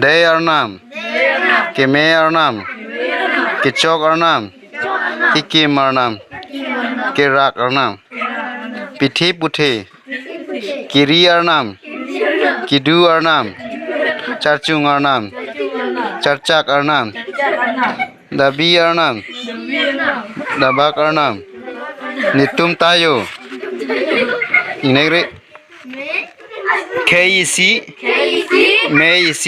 Day ARNAM Kime ARNAM Kichok ARNAM Kikim ARNAM Kirak ARNAM Pithi Puthi Kiri ARNAM Kidu ARNAM Charchung ARNAM Charchak ARNAM Dabi ARNAM Dabak ARNAM Nitum Tayo Inegri KEC MEC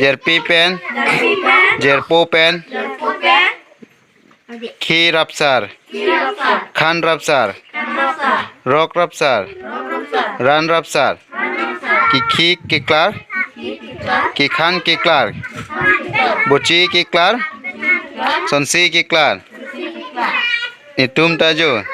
Jerpi Pen Jerpo Pen Ki Rapsar Khan Rapsar Rok Rapsar Ran Rapsar Kiki Kiklar Kikhan Kiklar Buci Kiklar Sonsi Kiklar Nitum Tajo